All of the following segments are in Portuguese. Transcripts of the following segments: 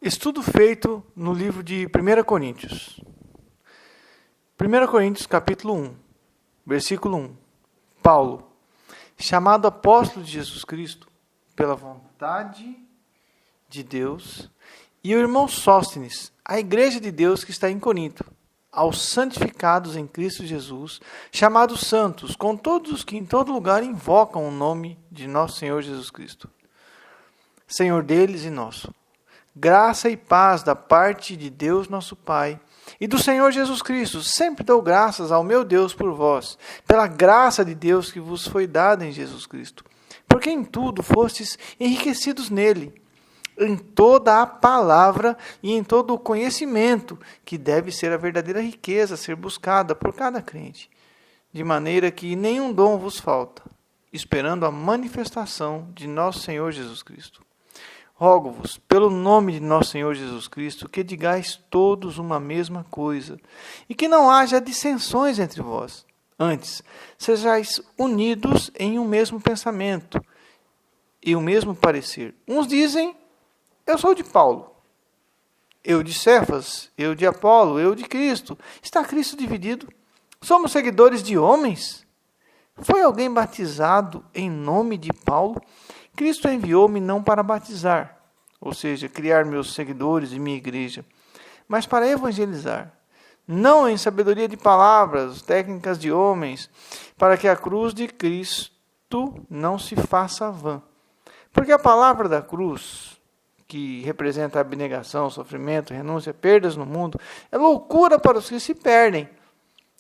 Estudo feito no livro de 1 Coríntios. 1 Coríntios capítulo 1, versículo 1. Paulo, chamado apóstolo de Jesus Cristo, pela vontade de Deus, e o irmão Sóstenes, a igreja de Deus que está em Corinto, aos santificados em Cristo Jesus, chamados santos, com todos os que em todo lugar invocam o nome de nosso Senhor Jesus Cristo, Senhor deles e nosso. Graça e paz da parte de Deus nosso Pai e do Senhor Jesus Cristo. Sempre dou graças ao meu Deus por vós, pela graça de Deus que vos foi dada em Jesus Cristo. Porque em tudo fostes enriquecidos nele, em toda a palavra e em todo o conhecimento, que deve ser a verdadeira riqueza a ser buscada por cada crente, de maneira que nenhum dom vos falta, esperando a manifestação de nosso Senhor Jesus Cristo. Rogo-vos, pelo nome de nosso Senhor Jesus Cristo, que digais todos uma mesma coisa, e que não haja dissensões entre vós. Antes, sejais unidos em um mesmo pensamento e o mesmo parecer. Uns dizem, eu sou de Paulo, eu de Cefas, eu de Apolo, eu de Cristo. Está Cristo dividido? Somos seguidores de homens? Foi alguém batizado em nome de Paulo? Cristo enviou-me não para batizar, ou seja, criar meus seguidores e minha igreja, mas para evangelizar, não em sabedoria de palavras, técnicas de homens, para que a cruz de Cristo não se faça vã. Porque a palavra da cruz, que representa a abnegação, sofrimento, renúncia, perdas no mundo, é loucura para os que se perdem.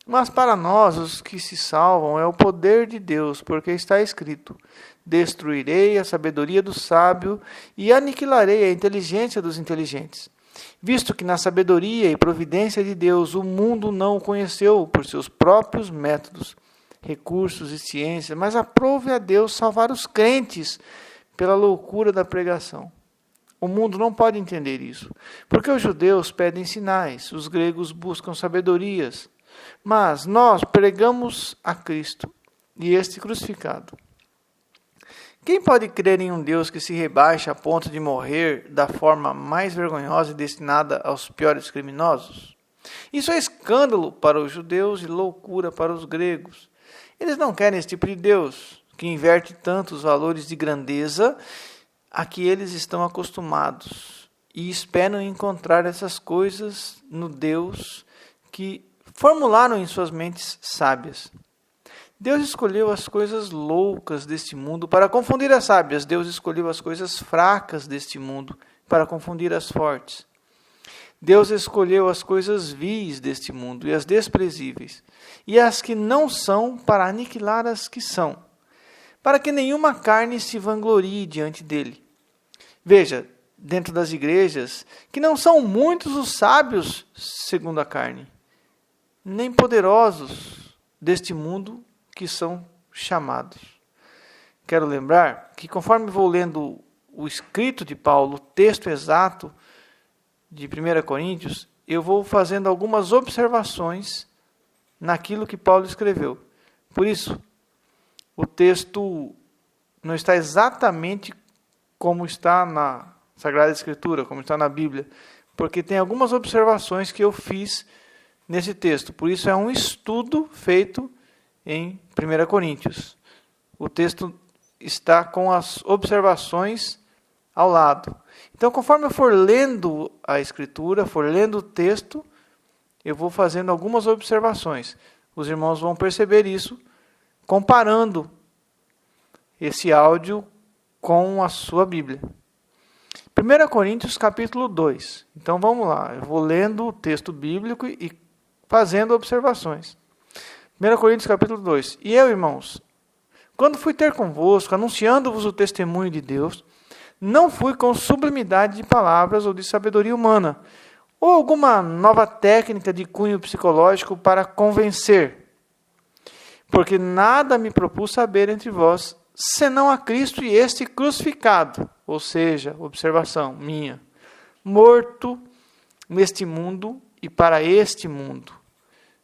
Mas para nós, os que se salvam, é o poder de Deus, porque está escrito: destruirei a sabedoria do sábio e aniquilarei a inteligência dos inteligentes. Visto que na sabedoria e providência de Deus o mundo não o conheceu por seus próprios métodos, recursos e ciência, mas aprove a Deus salvar os crentes pela loucura da pregação. O mundo não pode entender isso, porque os judeus pedem sinais, os gregos buscam sabedorias, mas nós pregamos a Cristo e este crucificado. Quem pode crer em um Deus que se rebaixa a ponto de morrer da forma mais vergonhosa e destinada aos piores criminosos? Isso é escândalo para os judeus e loucura para os gregos. Eles não querem esse tipo de Deus, que inverte tanto os valores de grandeza a que eles estão acostumados, e esperam encontrar essas coisas no Deus que formularam em suas mentes sábias. Deus escolheu as coisas loucas deste mundo para confundir as sábias. Deus escolheu as coisas fracas deste mundo para confundir as fortes. Deus escolheu as coisas vis deste mundo e as desprezíveis, e as que não são para aniquilar as que são, para que nenhuma carne se vanglorie diante dele. Veja, dentro das igrejas, que não são muitos os sábios segundo a carne, nem poderosos deste mundo que são chamados. Quero lembrar que, conforme vou lendo o escrito de Paulo, o texto exato de 1 Coríntios, eu vou fazendo algumas observações naquilo que Paulo escreveu. Por isso, o texto não está exatamente como está na Sagrada Escritura, como está na Bíblia, porque tem algumas observações que eu fiz nesse texto. Por isso é um estudo feito em 1 Coríntios. O texto está com as observações ao lado. Então, conforme eu for lendo a Escritura, for lendo o texto, eu vou fazendo algumas observações. Os irmãos vão perceber isso, comparando esse áudio com a sua Bíblia. 1 Coríntios capítulo 2. Então vamos lá, eu vou lendo o texto bíblico e fazendo observações. 1 Coríntios capítulo 2. E eu, irmãos, quando fui ter convosco, anunciando-vos o testemunho de Deus, não fui com sublimidade de palavras ou de sabedoria humana, ou alguma nova técnica de cunho psicológico para convencer, porque nada me propus saber entre vós, senão a Cristo e este crucificado, ou seja, observação minha, morto neste mundo e para este mundo.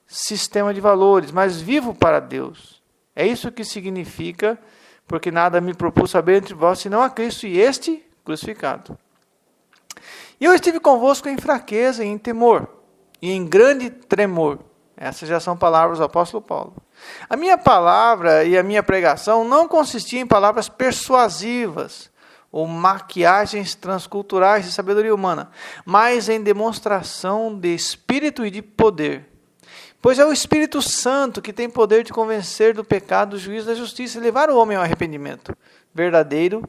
Sistema de valores, mas vivo para Deus. É isso que significa, porque nada me propus saber entre vós, senão a Cristo e este crucificado. E eu estive convosco em fraqueza e em temor, e em grande tremor. Essas já são palavras do apóstolo Paulo. A minha palavra e a minha pregação não consistia em palavras persuasivas ou maquiagens transculturais de sabedoria humana, mas em demonstração de espírito e de poder. Pois é o Espírito Santo que tem poder de convencer do pecado, do juízo, da justiça e levar o homem ao arrependimento verdadeiro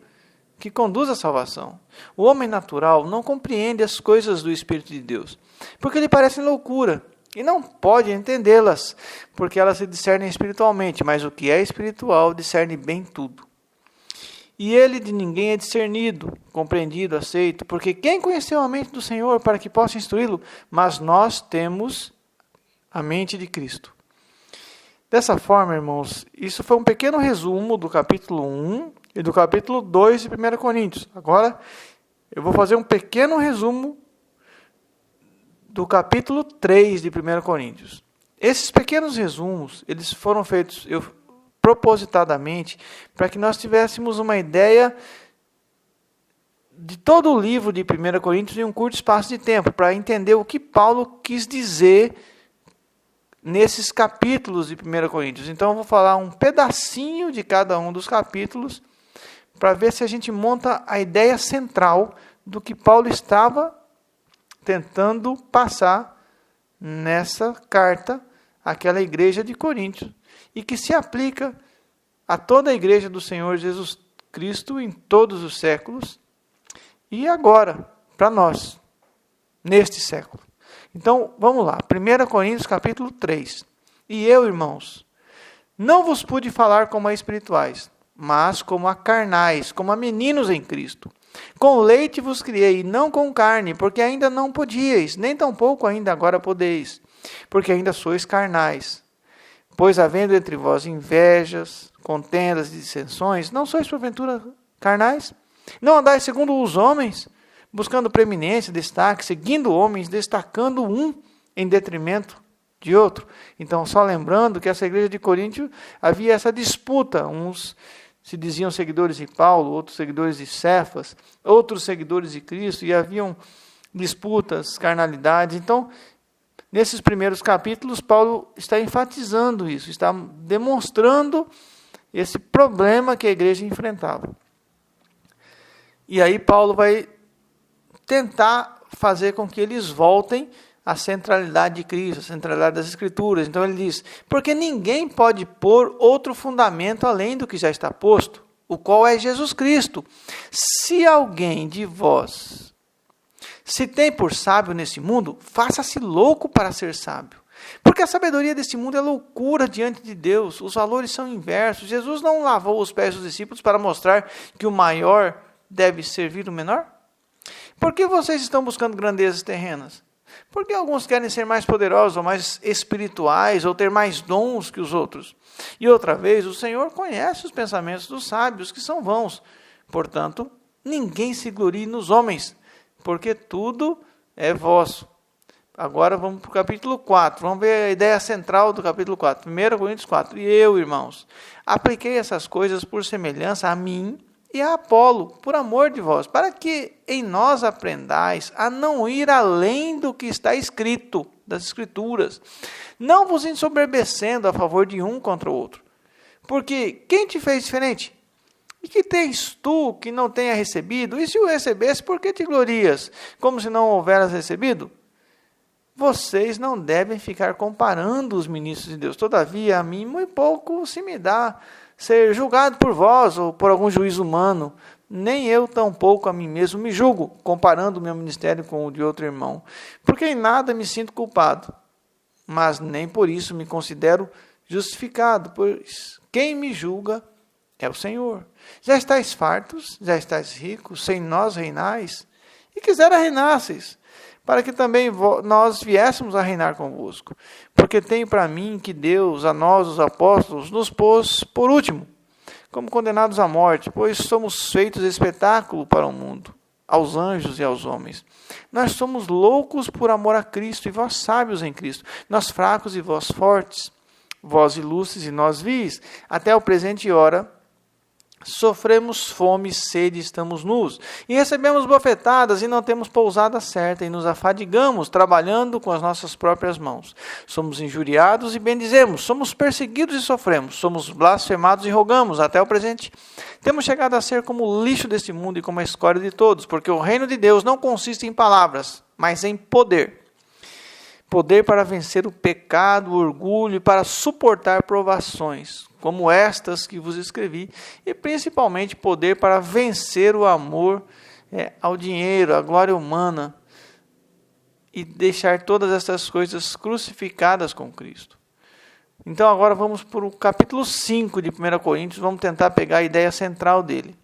que conduz à salvação. O homem natural não compreende as coisas do Espírito de Deus, porque lhe parecem loucura, e não pode entendê-las, porque elas se discernem espiritualmente, mas o que é espiritual discerne bem tudo. E ele de ninguém é discernido, compreendido, aceito, porque quem conheceu a mente do Senhor para que possa instruí-lo? Mas nós temos a mente de Cristo. Dessa forma, irmãos, isso foi um pequeno resumo do capítulo 1 e do capítulo 2 de 1 Coríntios. Agora, eu vou fazer um pequeno resumo do capítulo 3 de 1 Coríntios. Esses pequenos resumos, eles foram feitos propositadamente para que nós tivéssemos uma ideia de todo o livro de 1 Coríntios em um curto espaço de tempo, para entender o que Paulo quis dizer nesses capítulos de 1 Coríntios. Então eu vou falar um pedacinho de cada um dos capítulos, para ver se a gente monta a ideia central do que Paulo estava tentando passar nessa carta àquela igreja de Coríntios, e que se aplica a toda a igreja do Senhor Jesus Cristo em todos os séculos, e agora, para nós, neste século. Então, vamos lá, 1 Coríntios capítulo 3. E eu, irmãos, não vos pude falar como a espirituais, mas como a carnais, como a meninos em Cristo. Com leite vos criei, e não com carne, porque ainda não podíeis, nem tampouco ainda agora podeis, porque ainda sois carnais. Pois havendo entre vós invejas, contendas e dissensões, não sois porventura carnais? Não andais segundo os homens, buscando preeminência, destaque, seguindo homens, destacando um em detrimento de outro. Então, só lembrando que essa igreja de Coríntio havia essa disputa. Uns se diziam seguidores de Paulo, outros seguidores de Cefas, outros seguidores de Cristo, e haviam disputas, carnalidades. Então, nesses primeiros capítulos, Paulo está enfatizando isso, está demonstrando esse problema que a igreja enfrentava. E aí Paulo vai tentar fazer com que eles voltem à centralidade de Cristo, à centralidade das Escrituras. Então ele diz, porque ninguém pode pôr outro fundamento além do que já está posto, o qual é Jesus Cristo. Se alguém de vós se tem por sábio nesse mundo, faça-se louco para ser sábio. Porque a sabedoria deste mundo é loucura diante de Deus, os valores são inversos. Jesus não lavou os pés dos discípulos para mostrar que o maior deve servir o menor? Por que vocês estão buscando grandezas terrenas? Porque alguns querem ser mais poderosos, ou mais espirituais, ou ter mais dons que os outros. E outra vez, o Senhor conhece os pensamentos dos sábios, que são vãos. Portanto, ninguém se glorie nos homens, porque tudo é vosso. Agora vamos para o capítulo 4. Vamos ver a ideia central do capítulo 4. 1 Coríntios 4. E eu, irmãos, apliquei essas coisas por semelhança a mim e a Apolo, por amor de vós, para que em nós aprendais a não ir além do que está escrito, das Escrituras, não vos ensoberbecendo a favor de um contra o outro. Porque quem te fez diferente? E que tens tu que não tenha recebido? E se o recebesse, por que te glorias, como se não houveras recebido? Vocês não devem ficar comparando os ministros de Deus. Todavia, a mim muito pouco se me dá ser julgado por vós ou por algum juiz humano. Nem eu tampouco a mim mesmo me julgo, comparando o meu ministério com o de outro irmão. Porque em nada me sinto culpado, mas nem por isso me considero justificado, pois quem me julga é o Senhor. Já estáis fartos, já estáis ricos, sem nós reinais, e quisera reinasseis, para que também nós viéssemos a reinar convosco. Porque tenho para mim que Deus, a nós, os apóstolos, nos pôs por último, como condenados à morte, pois somos feitos espetáculo para o mundo, aos anjos e aos homens. Nós somos loucos por amor a Cristo, e vós sábios em Cristo, nós fracos e vós fortes, vós ilustres e nós vis, até o presente hora, Sofremos fome, sede, estamos nus, e recebemos bofetadas e não temos pousada certa, e nos afadigamos, trabalhando com as nossas próprias mãos. Somos injuriados e bendizemos, somos perseguidos e sofremos, somos blasfemados e rogamos, até o presente. Temos chegado a ser como o lixo deste mundo e como a escória de todos, porque o reino de Deus não consiste em palavras, mas em poder. Poder para vencer o pecado, o orgulho e para suportar provações, como estas que vos escrevi, e principalmente poder para vencer o amor ao dinheiro, à glória humana, e deixar todas essas coisas crucificadas com Cristo. Então agora vamos para o capítulo 5 de 1 Coríntios, vamos tentar pegar a ideia central dele.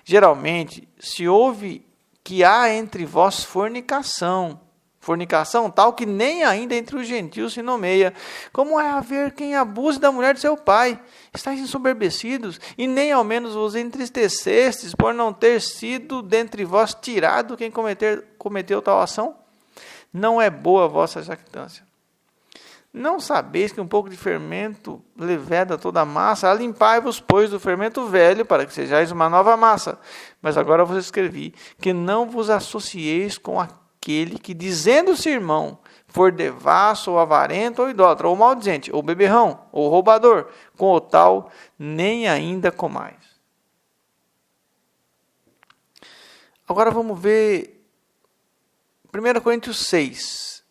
Geralmente, se ouve que há entre vós fornicação tal que nem ainda entre os gentios se nomeia. Como é haver quem abuse da mulher de seu pai? Estáis ensoberbecidos, e nem ao menos vos entristecestes por não ter sido dentre vós tirado quem cometeu tal ação? Não é boa a vossa jactância. Não sabeis que um pouco de fermento leveda toda a massa? Alimpai-vos, pois, do fermento velho, para que sejais uma nova massa. Mas agora vos escrevi que não vos associeis com aquele que, dizendo-se irmão, for devasso, ou avarento, ou idólatra, ou maldizente, ou beberrão, ou roubador, com o tal nem ainda comais. Agora vamos ver 1 Coríntios 6.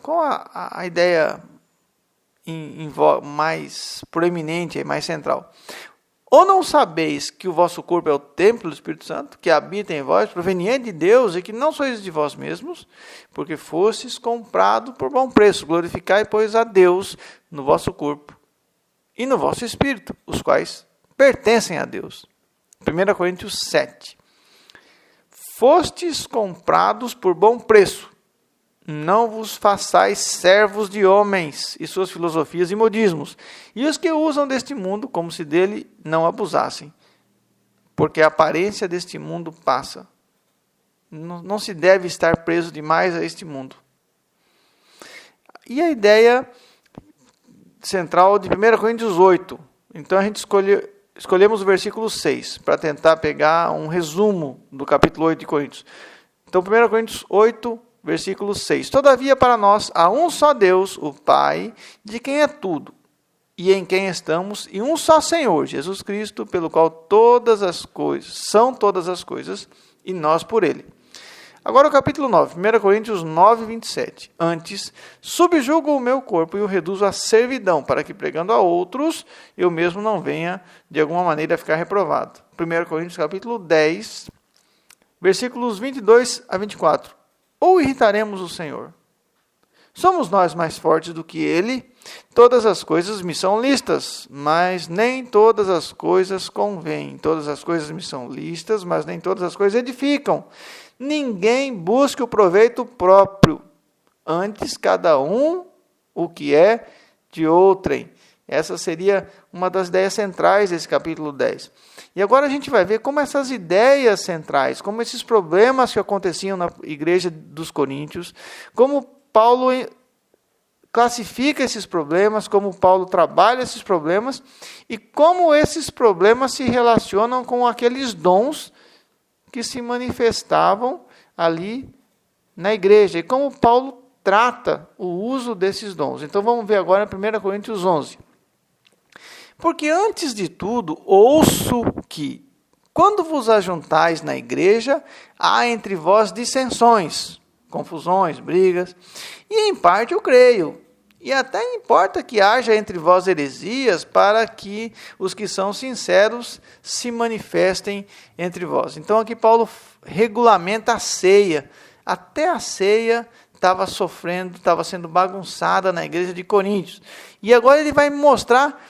Qual a ideia mais proeminente, mais central? Ou não sabeis que o vosso corpo é o templo do Espírito Santo, que habita em vós, proveniente de Deus, e que não sois de vós mesmos, porque fostes comprado por bom preço. Glorificai, pois, a Deus no vosso corpo e no vosso espírito, os quais pertencem a Deus. 1 Coríntios 7. Fostes comprados por bom preço. Não vos façais servos de homens e suas filosofias e modismos, e os que usam deste mundo como se dele não abusassem, porque a aparência deste mundo passa. Não se deve estar preso demais a este mundo. E a ideia central de 1 Coríntios 8. Então a gente escolhemos o versículo 6, para tentar pegar um resumo do capítulo 8 de Coríntios. Então 1 Coríntios 8, versículo 6. Todavia para nós há um só Deus, o Pai, de quem é tudo, e em quem estamos, e um só Senhor, Jesus Cristo, pelo qual todas as coisas, e nós por ele. Agora o capítulo 9, 1 Coríntios 9, 27. Antes, subjugo o meu corpo e o reduzo à servidão, para que pregando a outros, eu mesmo não venha, de alguma maneira, a ficar reprovado. 1 Coríntios capítulo 10, versículos 22 a 24. Ou irritaremos o Senhor? Somos nós mais fortes do que Ele? Todas as coisas me são lícitas, mas nem todas as coisas convêm. Todas as coisas me são lícitas, mas nem todas as coisas edificam. Ninguém busque o proveito próprio, antes cada um o que é de outrem. Essa seria uma das ideias centrais desse capítulo 10. E agora a gente vai ver como essas ideias centrais, como esses problemas que aconteciam na igreja dos Coríntios, como Paulo classifica esses problemas, como Paulo trabalha esses problemas, e como esses problemas se relacionam com aqueles dons que se manifestavam ali na igreja, e como Paulo trata o uso desses dons. Então vamos ver agora em 1 Coríntios 11. Porque antes de tudo, ouço que, quando vos ajuntais na igreja, há entre vós dissensões, confusões, brigas, e em parte eu creio. E até importa que haja entre vós heresias, para que os que são sinceros se manifestem entre vós. Então aqui Paulo regulamenta a ceia. Até a ceia estava sendo bagunçada na igreja de Coríntios. E agora ele vai mostrar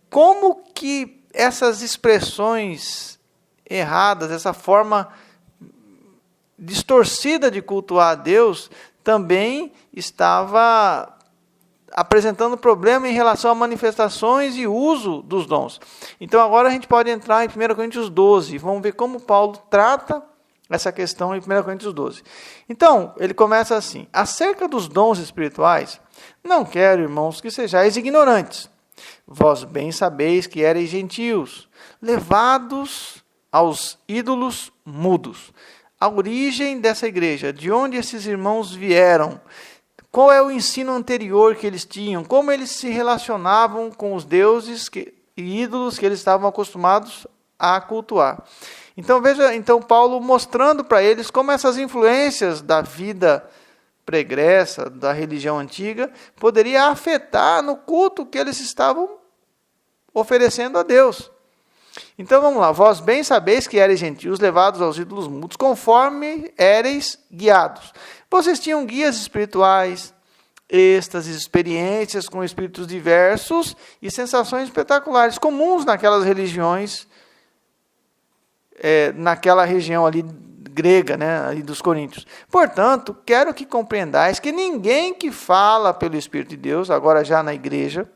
como que essas expressões erradas, essa forma distorcida de cultuar a Deus, também estava apresentando problema em relação a manifestações e uso dos dons. Então agora a gente pode entrar em 1 Coríntios 12, vamos ver como Paulo trata essa questão em 1 Coríntios 12. Então, ele começa assim: acerca dos dons espirituais, não quero, irmãos, que sejais ignorantes. Vós bem sabeis que ereis gentios, levados aos ídolos mudos. A origem dessa igreja, de onde esses irmãos vieram, qual é o ensino anterior que eles tinham, como eles se relacionavam com os deuses e ídolos que eles estavam acostumados a cultuar. Então veja, Paulo mostrando para eles como essas influências da vida pregressa, da religião antiga, poderia afetar no culto que eles estavam oferecendo a Deus. Então vamos lá, vós bem sabeis que ereis gentios levados aos ídolos mudos, conforme ereis guiados. Vocês tinham guias espirituais, êxtases, experiências com espíritos diversos e sensações espetaculares, comuns naquelas religiões, naquela região ali grega, ali dos coríntios. Portanto, quero que compreendais que ninguém que fala pelo Espírito de Deus, agora já na igreja,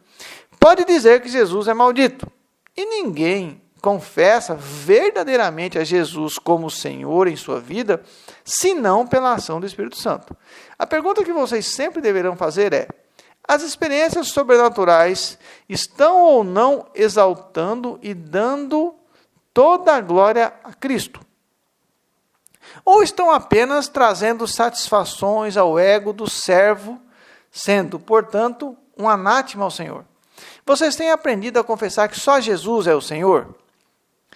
pode dizer que Jesus é maldito. E ninguém confessa verdadeiramente a Jesus como Senhor em sua vida, senão pela ação do Espírito Santo. A pergunta que vocês sempre deverão fazer é: as experiências sobrenaturais estão ou não exaltando e dando toda a glória a Cristo? Ou estão apenas trazendo satisfações ao ego do servo, sendo, portanto, um anátema ao Senhor? Vocês têm aprendido a confessar que só Jesus é o Senhor?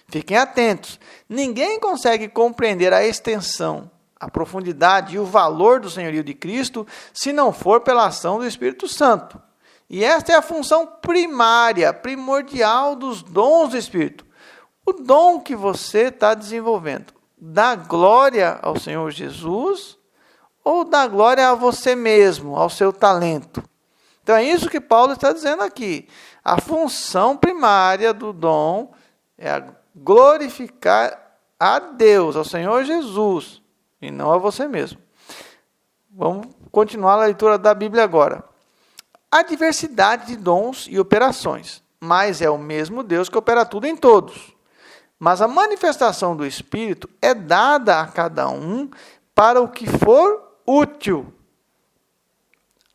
Fiquem atentos. Ninguém consegue compreender a extensão, a profundidade e o valor do senhorio de Cristo se não for pela ação do Espírito Santo. E esta é a função primária, primordial dos dons do Espírito. O dom que você está desenvolvendo, dá glória ao Senhor Jesus ou dá glória a você mesmo, ao seu talento? Então é isso que Paulo está dizendo aqui. A função primária do dom é glorificar a Deus, ao Senhor Jesus, e não a você mesmo. Vamos continuar a leitura da Bíblia agora. Há diversidade de dons e operações, mas é o mesmo Deus que opera tudo em todos. Mas a manifestação do Espírito é dada a cada um para o que for útil,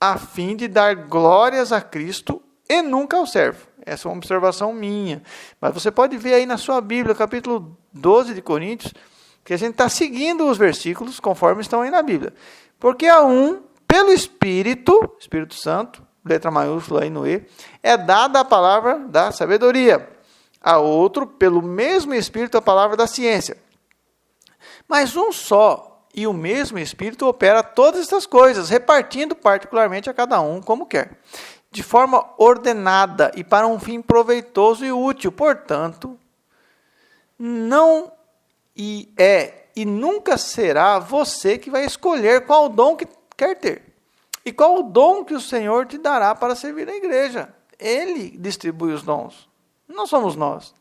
a fim de dar glórias a Cristo e nunca ao servo. Essa é uma observação minha. Mas você pode ver aí na sua Bíblia, capítulo 12 de Coríntios, que a gente está seguindo os versículos conforme estão aí na Bíblia. Porque a um, pelo Espírito Santo, letra maiúscula aí no E, é dada a palavra da sabedoria. A outro, pelo mesmo Espírito, a palavra da ciência. Mas um só e o mesmo Espírito opera todas estas coisas, repartindo particularmente a cada um como quer, de forma ordenada e para um fim proveitoso e útil. Portanto, não e nunca será você que vai escolher qual dom que quer ter e qual o dom que o Senhor te dará para servir a igreja. Ele distribui os dons, não somos nós.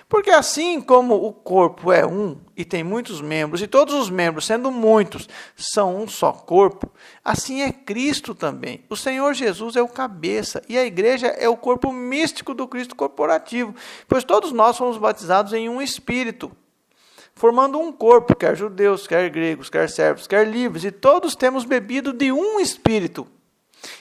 Porque assim como o corpo é um e tem muitos membros, e todos os membros, sendo muitos, são um só corpo, assim é Cristo também. O Senhor Jesus é o cabeça, e a igreja é o corpo místico do Cristo corporativo, pois todos nós fomos batizados em um Espírito, formando um corpo, quer judeus, quer gregos, quer servos, quer livres, e todos temos bebido de um Espírito.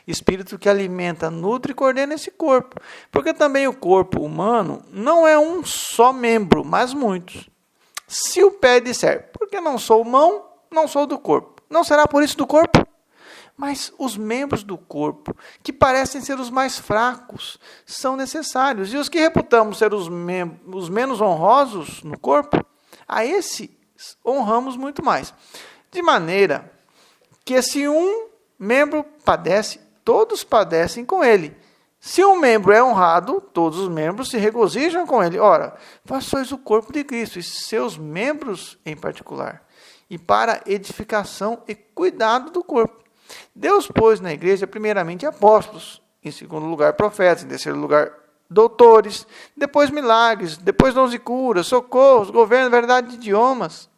Espírito que alimenta, nutre e coordena esse corpo. Porque também o corpo humano não é um só membro, mas muitos. Se o pé disser, porque não sou mão, não sou do corpo, não será por isso do corpo? Mas os membros do corpo, que parecem ser os mais fracos, são necessários. E os que reputamos ser os menos honrosos no corpo, a esses honramos muito mais. De maneira que se um membro padece, todos padecem com ele. Se um membro é honrado, todos os membros se regozijam com ele. Ora, vós sois o corpo de Cristo, e seus membros em particular, e para edificação e cuidado do corpo. Deus pôs na igreja, primeiramente, apóstolos, em segundo lugar, profetas, em terceiro lugar, doutores, depois milagres, depois dons de cura, socorros, governo, verdade de idiomas.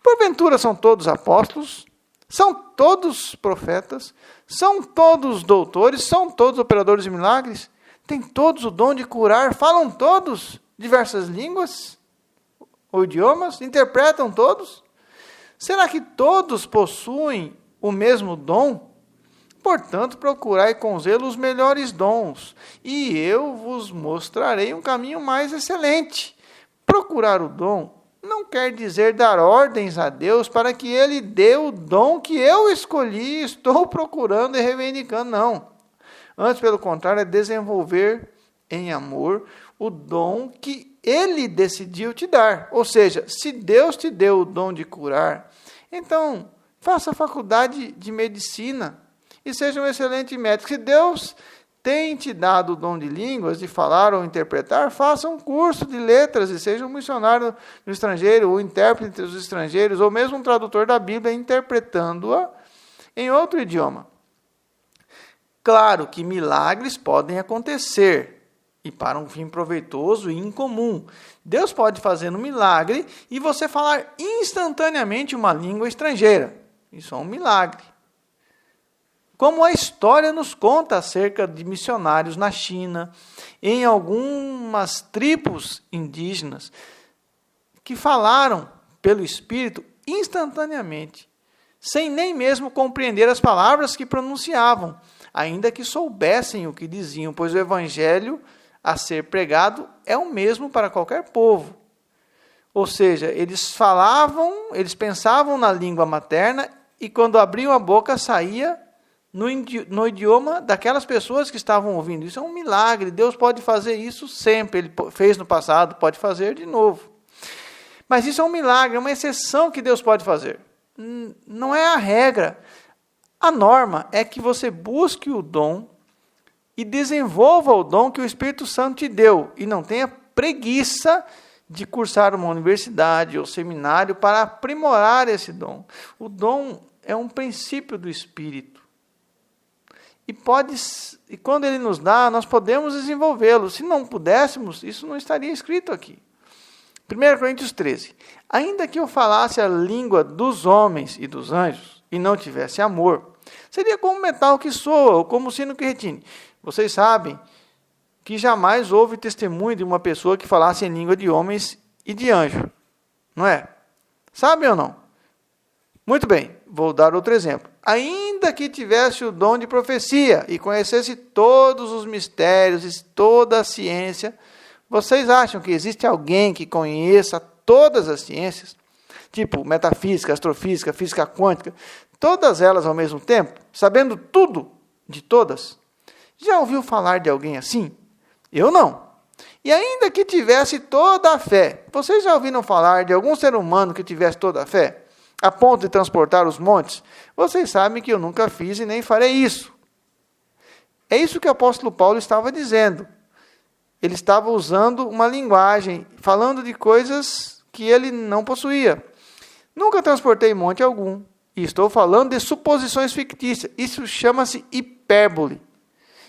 Porventura são todos apóstolos? São todos profetas? São todos doutores? São todos operadores de milagres? Têm todos o dom de curar? Falam todos diversas línguas ou idiomas? Interpretam todos? Será que todos possuem o mesmo dom? Portanto, procurai com zelo os melhores dons, e eu vos mostrarei um caminho mais excelente. Procurar o dom não quer dizer dar ordens a Deus para que Ele dê o dom que eu escolhi, estou procurando e reivindicando, não. Antes, pelo contrário, é desenvolver em amor o dom que Ele decidiu te dar. Ou seja, se Deus te deu o dom de curar, então faça a faculdade de medicina e seja um excelente médico. Se Deus tem te dado o dom de línguas, de falar ou interpretar, faça um curso de letras e seja um missionário no estrangeiro, ou intérprete dos estrangeiros, ou mesmo um tradutor da Bíblia, interpretando-a em outro idioma. Claro que milagres podem acontecer, e para um fim proveitoso e incomum. Deus pode fazer um milagre e você falar instantaneamente uma língua estrangeira. Isso é um milagre. Como a história nos conta acerca de missionários na China, em algumas tribos indígenas, que falaram pelo Espírito instantaneamente, sem nem mesmo compreender as palavras que pronunciavam, ainda que soubessem o que diziam, pois o Evangelho a ser pregado é o mesmo para qualquer povo. Ou seja, eles pensavam na língua materna e quando abriam a boca saía no idioma daquelas pessoas que estavam ouvindo. Isso é um milagre. Deus pode fazer isso sempre. Ele fez no passado, pode fazer de novo. Mas isso é um milagre, é uma exceção que Deus pode fazer. Não é a regra. A norma é que você busque o dom e desenvolva o dom que o Espírito Santo te deu. E não tenha preguiça de cursar uma universidade ou seminário para aprimorar esse dom. O dom é um princípio do Espírito. E quando Ele nos dá, nós podemos desenvolvê-lo. Se não pudéssemos, isso não estaria escrito aqui. 1 Coríntios 13. Ainda que eu falasse a língua dos homens e dos anjos, e não tivesse amor, seria como metal que soa, ou como sino que retine. Vocês sabem que jamais houve testemunho de uma pessoa que falasse em língua de homens e de anjo. Não é? Sabem ou não? Muito bem, vou dar outro exemplo. Ainda que tivesse o dom de profecia e conhecesse todos os mistérios e toda a ciência, vocês acham que existe alguém que conheça todas as ciências? Tipo metafísica, astrofísica, física quântica, todas elas ao mesmo tempo, sabendo tudo de todas? Já ouviu falar de alguém assim? Eu não. E ainda que tivesse toda a fé, vocês já ouviram falar de algum ser humano que tivesse toda a fé? A ponto de transportar os montes? Vocês sabem que eu nunca fiz e nem farei isso. É isso que o apóstolo Paulo estava dizendo. Ele estava usando uma linguagem, falando de coisas que ele não possuía. Nunca transportei monte algum. E estou falando de suposições fictícias. Isso chama-se hipérbole.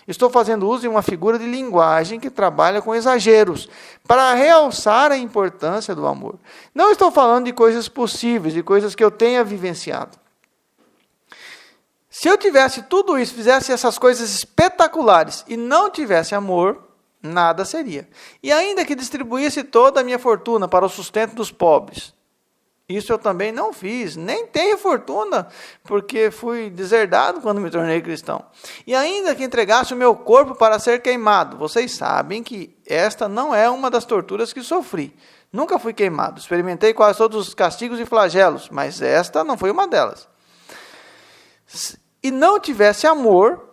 Estou fazendo uso de uma figura de linguagem que trabalha com exageros, para realçar a importância do amor. Não estou falando de coisas possíveis, de coisas que eu tenha vivenciado. Se eu tivesse tudo isso, fizesse essas coisas espetaculares e não tivesse amor, nada seria. E ainda que distribuísse toda a minha fortuna para o sustento dos pobres, isso eu também não fiz, nem tenho fortuna, porque fui deserdado quando me tornei cristão. E ainda que entregasse o meu corpo para ser queimado, vocês sabem que esta não é uma das torturas que sofri. Nunca fui queimado, experimentei quase todos os castigos e flagelos, mas esta não foi uma delas. E não tivesse amor,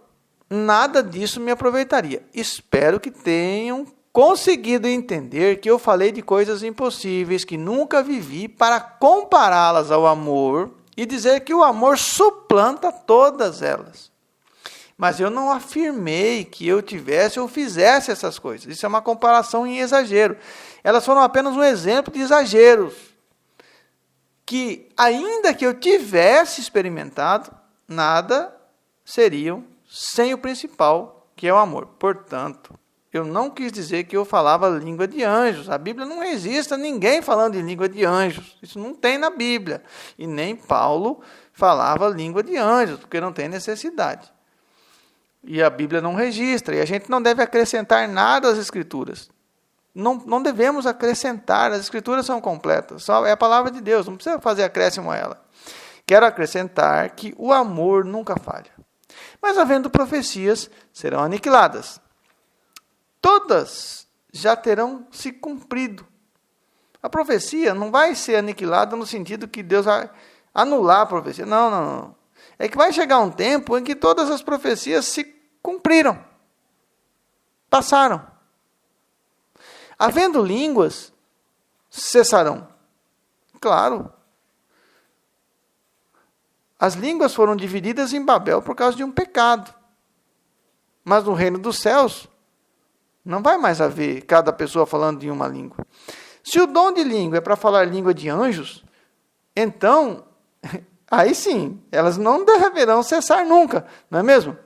nada disso me aproveitaria. Espero que tenham conseguido entender que eu falei de coisas impossíveis que nunca vivi para compará-las ao amor e dizer que o amor suplanta todas elas. Mas eu não afirmei que eu tivesse ou fizesse essas coisas. Isso é uma comparação em exagero. Elas foram apenas um exemplo de exageros que, ainda que eu tivesse experimentado, nada seriam sem o principal, que é o amor. Portanto, eu não quis dizer que eu falava língua de anjos. A Bíblia não registra ninguém falando em língua de anjos. Isso não tem na Bíblia. E nem Paulo falava língua de anjos, porque não tem necessidade. E a Bíblia não registra. E a gente não deve acrescentar nada às Escrituras. Não devemos acrescentar. As Escrituras são completas. Só é a palavra de Deus. Não precisa fazer acréscimo a ela. Quero acrescentar que o amor nunca falha. Mas havendo profecias, serão aniquiladas. Todas já terão se cumprido. A profecia não vai ser aniquilada no sentido que Deus vai anular a profecia. Não. É que vai chegar um tempo em que todas as profecias se cumpriram. Passaram. Havendo línguas, cessarão. Claro. As línguas foram divididas em Babel por causa de um pecado. Mas no reino dos céus, não vai mais haver cada pessoa falando em uma língua. Se o dom de língua é para falar língua de anjos, então, aí sim, elas não deverão cessar nunca, não é mesmo?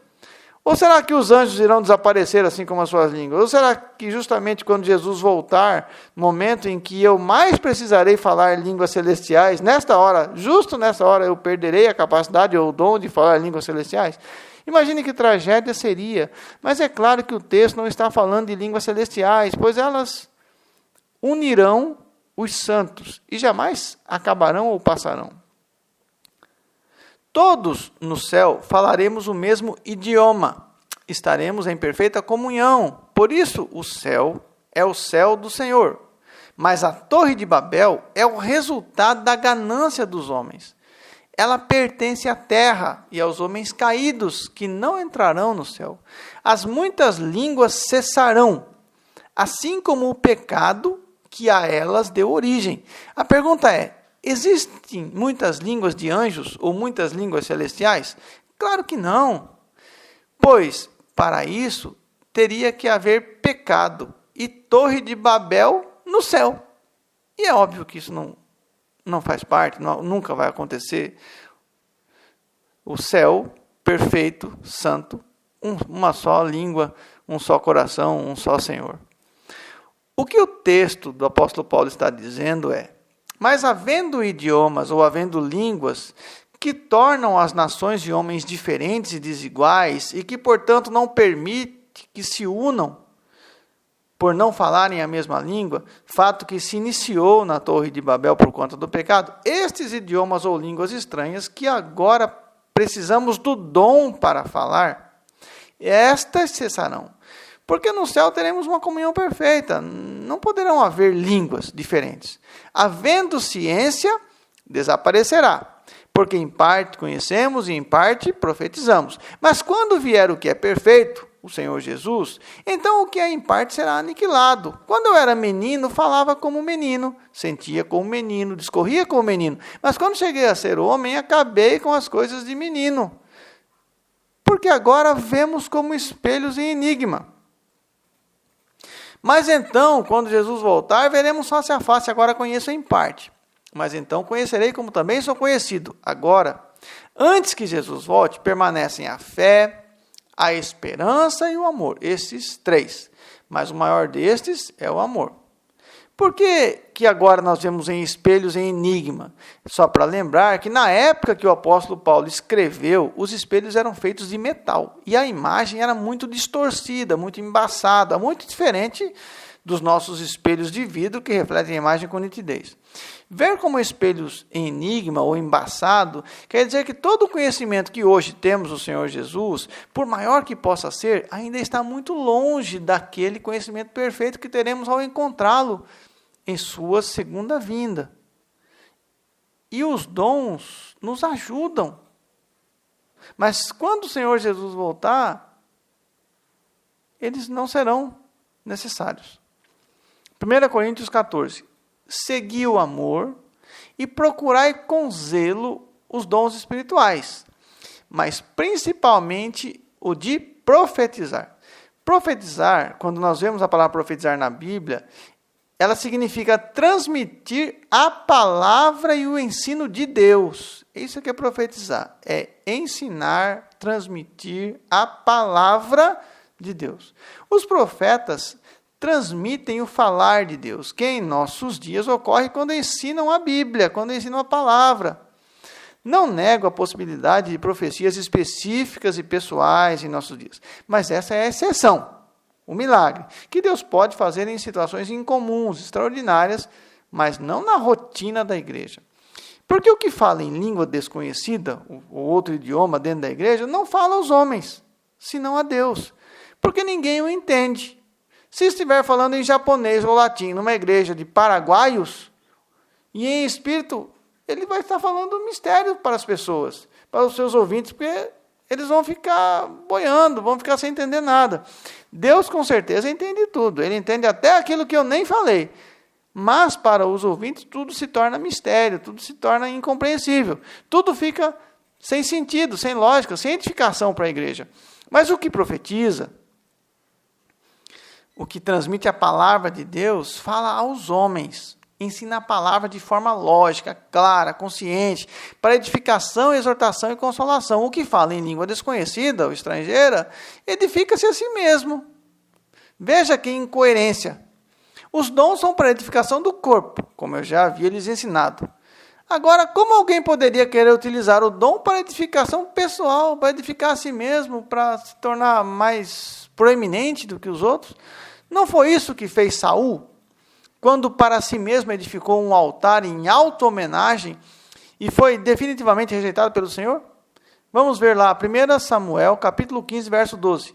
Ou será que os anjos irão desaparecer assim como as suas línguas? Ou será que justamente quando Jesus voltar, no momento em que eu mais precisarei falar línguas celestiais, nesta hora, justo nessa hora, eu perderei a capacidade ou o dom de falar línguas celestiais? Imagine que tragédia seria. Mas é claro que o texto não está falando de línguas celestiais, pois elas unirão os santos e jamais acabarão ou passarão. Todos no céu falaremos o mesmo idioma. Estaremos em perfeita comunhão. Por isso, o céu é o céu do Senhor. Mas a Torre de Babel é o resultado da ganância dos homens. Ela pertence à terra e aos homens caídos, que não entrarão no céu. As muitas línguas cessarão, assim como o pecado que a elas deu origem. A pergunta é: existem muitas línguas de anjos ou muitas línguas celestiais? Claro que não. Pois, para isso, teria que haver pecado e Torre de Babel no céu. E é óbvio que isso não faz parte, nunca vai acontecer. O céu, perfeito, santo, uma só língua, um só coração, um só Senhor. O que o texto do apóstolo Paulo está dizendo é: mas havendo idiomas ou havendo línguas que tornam as nações de homens diferentes e desiguais e que, portanto, não permite que se unam por não falarem a mesma língua, fato que se iniciou na Torre de Babel por conta do pecado, estes idiomas ou línguas estranhas que agora precisamos do dom para falar, estas cessarão. Porque no céu teremos uma comunhão perfeita, não poderão haver línguas diferentes. Havendo ciência, desaparecerá, porque em parte conhecemos e em parte profetizamos. Mas quando vier o que é perfeito, o Senhor Jesus, então o que é em parte será aniquilado. Quando eu era menino, falava como menino, sentia como menino, discorria como menino. Mas quando cheguei a ser homem, acabei com as coisas de menino. Porque agora vemos como espelhos em enigma. Mas então, quando Jesus voltar, veremos face a face. Agora conheço em parte. Mas então conhecerei como também sou conhecido. Agora, antes que Jesus volte, permanecem a fé, a esperança e o amor. Esses três. Mas o maior destes é o amor. Por que agora nós vemos em espelhos em enigma? Só para lembrar que na época que o apóstolo Paulo escreveu, os espelhos eram feitos de metal. E a imagem era muito distorcida, muito embaçada, muito diferente dos nossos espelhos de vidro que refletem a imagem com nitidez. Ver como espelhos em enigma ou embaçado quer dizer que todo o conhecimento que hoje temos do Senhor Jesus, por maior que possa ser, ainda está muito longe daquele conhecimento perfeito que teremos ao encontrá-lo em sua segunda vinda. E os dons nos ajudam. Mas quando o Senhor Jesus voltar, eles não serão necessários. 1 Coríntios 14. Segui o amor e procurai com zelo os dons espirituais, mas principalmente o de profetizar. Profetizar, quando nós vemos a palavra profetizar na Bíblia, ela significa transmitir a palavra e o ensino de Deus. Isso que é profetizar, é ensinar, transmitir a palavra de Deus. Os profetas transmitem o falar de Deus, que em nossos dias ocorre quando ensinam a Bíblia, quando ensinam a palavra. Não nego a possibilidade de profecias específicas e pessoais em nossos dias, mas essa é a exceção, o milagre, que Deus pode fazer em situações incomuns, extraordinárias, mas não na rotina da igreja. Porque o que fala em língua desconhecida, ou outro idioma dentro da igreja, não fala aos homens, senão a Deus. Porque ninguém o entende. Se estiver falando em japonês ou latim numa igreja de paraguaios, e em espírito, ele vai estar falando um mistério para as pessoas, para os seus ouvintes, porque eles vão ficar boiando, vão ficar sem entender nada. Deus, com certeza, entende tudo. Ele entende até aquilo que eu nem falei. Mas, para os ouvintes, tudo se torna mistério, tudo se torna incompreensível. Tudo fica sem sentido, sem lógica, sem edificação para a igreja. Mas o que profetiza, o que transmite a palavra de Deus, fala aos homens. Ensina a palavra de forma lógica, clara, consciente, para edificação, exortação e consolação. O que fala em língua desconhecida ou estrangeira, edifica-se a si mesmo. Veja que incoerência. Os dons são para a edificação do corpo, como eu já havia lhes ensinado. Agora, como alguém poderia querer utilizar o dom para edificação pessoal, para edificar a si mesmo, para se tornar mais proeminente do que os outros? Não foi isso que fez Saul, quando para si mesmo edificou um altar em auto-homenagem e foi definitivamente rejeitado pelo Senhor? Vamos ver lá, 1 Samuel, capítulo 15, verso 12.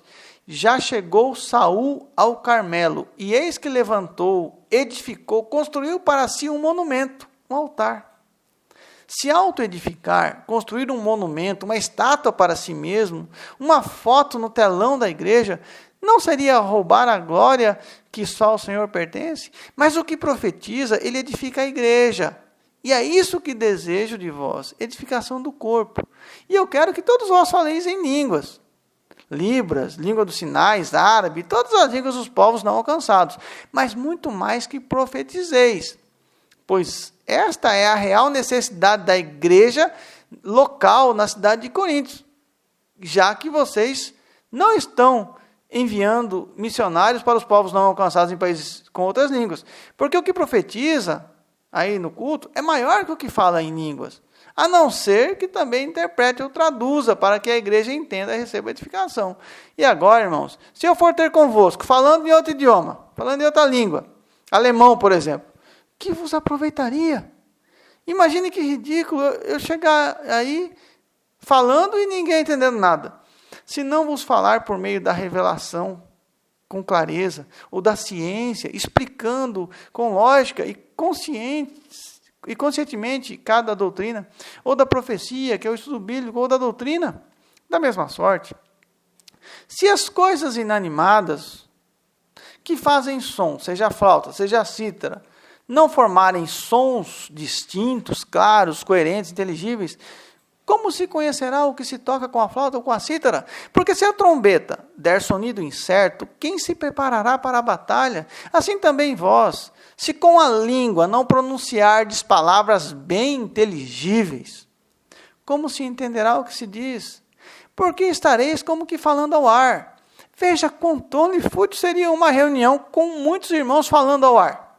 Já chegou Saul ao Carmelo, e eis que levantou, edificou, construiu para si um monumento, um altar. Se auto-edificar, construir um monumento, uma estátua para si mesmo, uma foto no telão da igreja, não seria roubar a glória que só ao Senhor pertence? Mas o que profetiza, ele edifica a igreja. E é isso que desejo de vós, edificação do corpo. E eu quero que todos vós faleis em línguas. Libras, língua dos sinais, árabe, todas as línguas dos povos não alcançados. Mas muito mais que profetizeis. Pois esta é a real necessidade da igreja local na cidade de Corinto. Já que vocês não estão enviando missionários para os povos não alcançados em países com outras línguas. Porque o que profetiza aí no culto é maior que o que fala em línguas. A não ser que também interprete ou traduza para que a igreja entenda e receba edificação. E agora, irmãos, se eu for ter convosco, falando em outro idioma, falando em outra língua, alemão, por exemplo, que vos aproveitaria? Imagine que ridículo eu chegar aí falando e ninguém entendendo nada. Se não vos falar por meio da revelação com clareza, ou da ciência, explicando com lógica e conscientemente cada doutrina, ou da profecia, que é o estudo bíblico, ou da doutrina, da mesma sorte. Se as coisas inanimadas que fazem som, seja a flauta, seja a cítara, não formarem sons distintos, claros, coerentes, inteligíveis, como se conhecerá o que se toca com a flauta ou com a cítara? Porque se a trombeta der sonido incerto, quem se preparará para a batalha? Assim também vós, se com a língua não pronunciardes palavras bem inteligíveis, como se entenderá o que se diz? Porque estareis como que falando ao ar. Veja quão tolo e fútil seria uma reunião com muitos irmãos falando ao ar,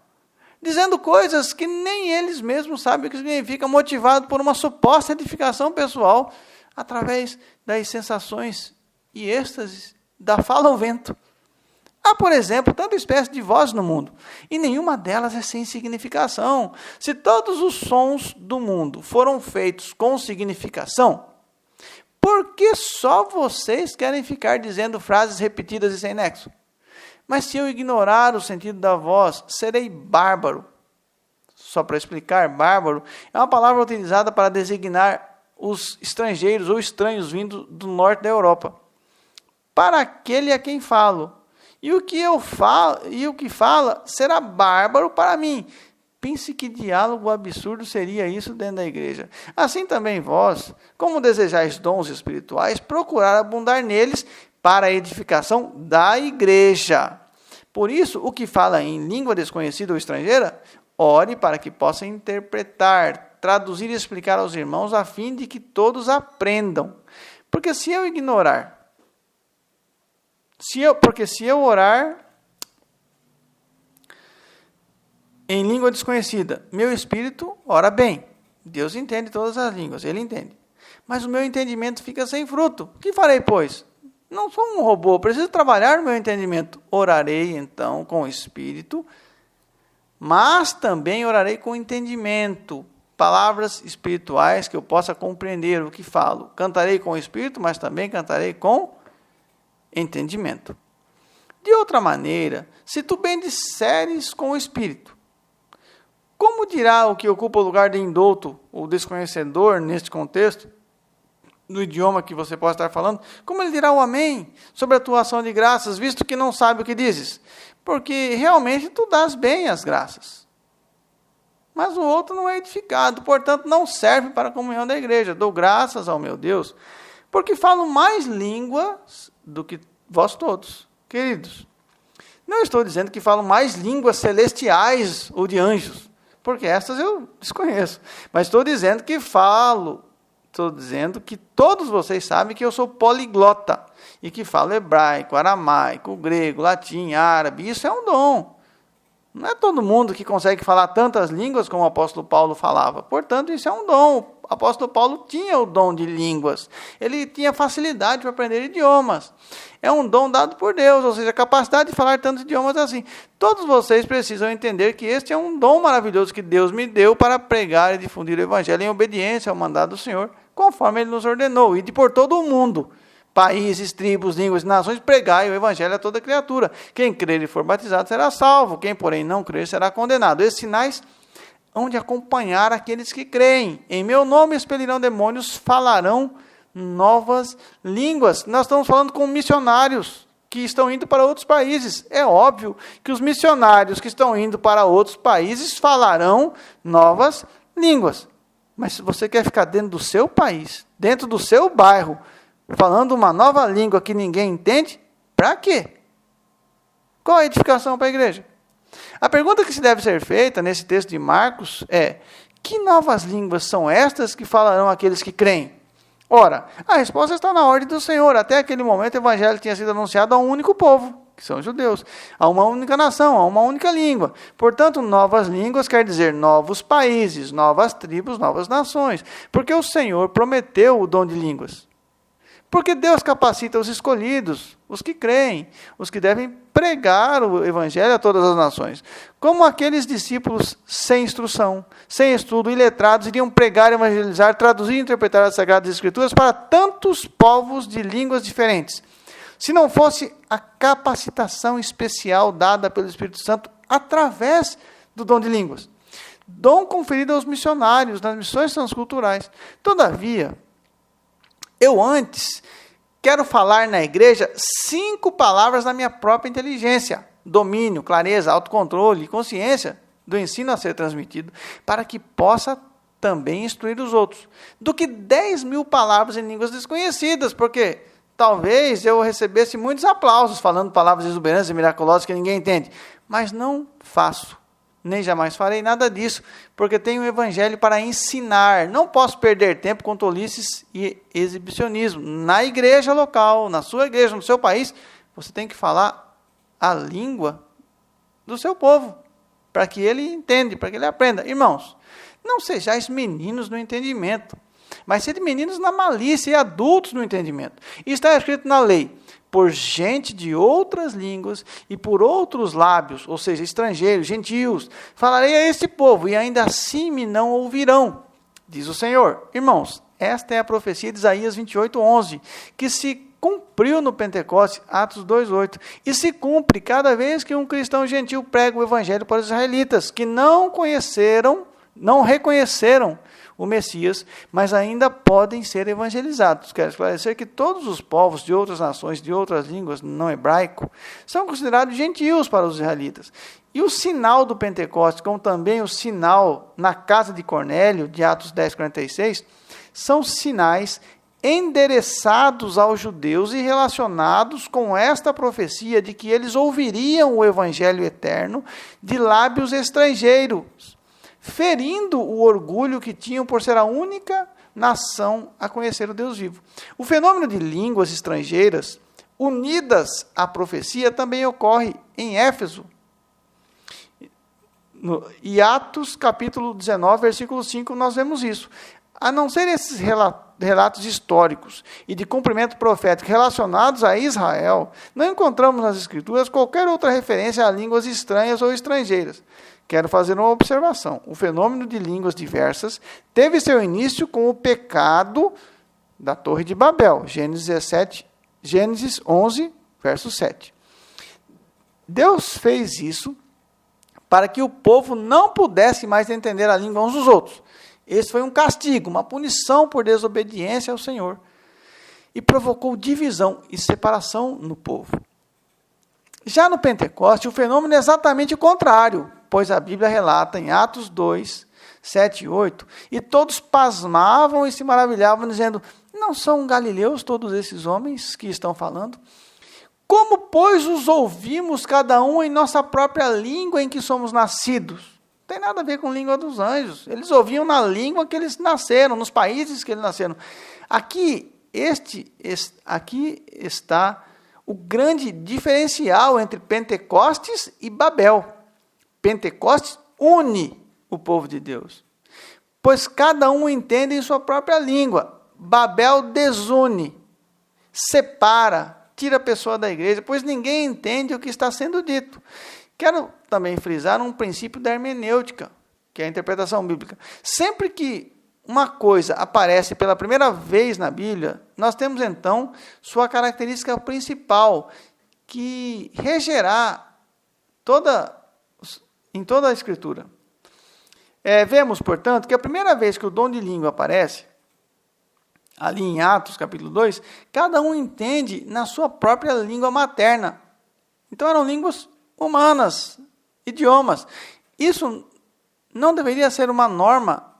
dizendo coisas que nem eles mesmos sabem o que significa, motivado por uma suposta edificação pessoal, através das sensações e êxtases da fala ao vento. Há, por exemplo, tanta espécie de voz no mundo, e nenhuma delas é sem significação. Se todos os sons do mundo foram feitos com significação, por que só vocês querem ficar dizendo frases repetidas e sem nexo? Mas se eu ignorar o sentido da voz, serei bárbaro. Só para explicar, bárbaro é uma palavra utilizada para designar os estrangeiros ou estranhos vindos do norte da Europa. Para aquele a quem falo. E o que fala será bárbaro para mim. Pense que diálogo absurdo seria isso dentro da igreja. Assim também vós, como desejais dons espirituais, procurar abundar neles para a edificação da igreja. Por isso, o que fala em língua desconhecida ou estrangeira, ore para que possa interpretar, traduzir e explicar aos irmãos, a fim de que todos aprendam. Porque se eu ignorar, se eu orar em língua desconhecida, meu espírito ora bem. Deus entende todas as línguas, Ele entende. Mas o meu entendimento fica sem fruto. O que farei, pois? Não sou um robô, preciso trabalhar no meu entendimento. Orarei, então, com o espírito, mas também orarei com entendimento, palavras espirituais que eu possa compreender o que falo. Cantarei com o espírito, mas também cantarei com entendimento. De outra maneira, se tu bem disseres com o espírito, como dirá o que ocupa o lugar de indouto, ou desconhecedor, neste contexto, no idioma que você possa estar falando, como ele dirá o amém sobre a tua ação de graças, visto que não sabe o que dizes? Porque realmente tu dás bem as graças. Mas o outro não é edificado, portanto não serve para a comunhão da igreja. Dou graças ao meu Deus, porque falo mais línguas do que vós todos, queridos. Não estou dizendo que falo mais línguas celestiais ou de anjos, porque essas eu desconheço. Mas estou dizendo que todos vocês sabem que eu sou poliglota, e que falo hebraico, aramaico, grego, latim, árabe. Isso é um dom. Não é todo mundo que consegue falar tantas línguas como o apóstolo Paulo falava. Portanto, isso é um dom. O apóstolo Paulo tinha o dom de línguas. Ele tinha facilidade para aprender idiomas. É um dom dado por Deus, ou seja, a capacidade de falar tantos idiomas assim. Todos vocês precisam entender que este é um dom maravilhoso que Deus me deu para pregar e difundir o evangelho em obediência ao mandado do Senhor, conforme Ele nos ordenou, e de por todo o mundo, países, tribos, línguas e nações, pregai o evangelho a toda criatura. Quem crer e for batizado será salvo, quem porém não crer será condenado. Esses sinais hão de acompanhar aqueles que creem. Em meu nome expelirão demônios, falarão novas línguas. Nós estamos falando com missionários que estão indo para outros países. É óbvio que os missionários que estão indo para outros países falarão novas línguas. Mas se você quer ficar dentro do seu país, dentro do seu bairro, falando uma nova língua que ninguém entende, para quê? Qual a edificação para a igreja? A pergunta que se deve ser feita nesse texto de Marcos é: que novas línguas são estas que falarão aqueles que creem? Ora, a resposta está na ordem do Senhor. Até aquele momento o evangelho tinha sido anunciado a um único povo, que são os judeus, a uma única nação, a uma única língua. Portanto, novas línguas quer dizer novos países, novas tribos, novas nações. Porque o Senhor prometeu o dom de línguas. Porque Deus capacita os escolhidos, os que creem, os que devem pregar o evangelho a todas as nações. Como aqueles discípulos sem instrução, sem estudo, iletrados, iriam pregar, evangelizar, traduzir e interpretar as Sagradas Escrituras para tantos povos de línguas diferentes. Se não fosse a capacitação especial dada pelo Espírito Santo através do dom de línguas. Dom conferido aos missionários nas missões transculturais. Todavia, eu antes quero falar na igreja 5 palavras da minha própria inteligência, domínio, clareza, autocontrole, consciência do ensino a ser transmitido, para que possa também instruir os outros, do que 10.000 palavras em línguas desconhecidas, porque talvez eu recebesse muitos aplausos falando palavras exuberantes e miraculosas que ninguém entende, mas não faço. Nem jamais farei nada disso, porque tenho o evangelho para ensinar. Não posso perder tempo com tolices e exibicionismo. Na igreja local, na sua igreja, no seu país, você tem que falar a língua do seu povo, para que ele entenda, para que ele aprenda. Irmãos, não sejais meninos no entendimento, mas sede meninos na malícia e adultos no entendimento. E está escrito na lei: por gente de outras línguas e por outros lábios, ou seja, estrangeiros, gentios, falarei a este povo, e ainda assim me não ouvirão, diz o Senhor. Irmãos, esta é a profecia de Isaías 28:11, que se cumpriu no Pentecostes, Atos 2:8, e se cumpre cada vez que um cristão gentil prega o evangelho para os israelitas, que não reconheceram o Messias, mas ainda podem ser evangelizados. Quero esclarecer que todos os povos de outras nações, de outras línguas não hebraico, são considerados gentios para os israelitas. E o sinal do Pentecostes, como também o sinal na casa de Cornélio, de Atos 10:46, são sinais endereçados aos judeus e relacionados com esta profecia de que eles ouviriam o evangelho eterno de lábios estrangeiros, ferindo o orgulho que tinham por ser a única nação a conhecer o Deus vivo. O fenômeno de línguas estrangeiras unidas à profecia também ocorre em Éfeso. E Atos capítulo 19, versículo 5, nós vemos isso. A não ser esses relatos históricos e de cumprimento profético relacionados a Israel, não encontramos nas Escrituras qualquer outra referência a línguas estranhas ou estrangeiras. Quero fazer uma observação. O fenômeno de línguas diversas teve seu início com o pecado da Torre de Babel, Gênesis 11, verso 7. Deus fez isso para que o povo não pudesse mais entender a língua uns dos outros. Esse foi um castigo, uma punição por desobediência ao Senhor. E provocou divisão e separação no povo. Já no Pentecoste, o fenômeno é exatamente o contrário, pois a Bíblia relata em Atos 2, 7 e 8, e todos pasmavam e se maravilhavam, dizendo: não são galileus todos esses homens que estão falando? Como, pois, os ouvimos cada um em nossa própria língua em que somos nascidos? Não tem nada a ver com a língua dos anjos. Eles ouviam na língua que eles nasceram, nos países que eles nasceram. Aqui está o grande diferencial entre Pentecostes e Babel. Pentecostes une o povo de Deus, pois cada um entende em sua própria língua. Babel desune, separa, tira a pessoa da igreja, pois ninguém entende o que está sendo dito. Quero também frisar um princípio da hermenêutica, que é a interpretação bíblica. Sempre que uma coisa aparece pela primeira vez na Bíblia, nós temos então sua característica principal, que regerá em toda a Escritura. Vemos, portanto, que a primeira vez que o dom de língua aparece, ali em Atos, capítulo 2, cada um entende na sua própria língua materna. Então eram línguas humanas, idiomas. Isso não deveria ser uma norma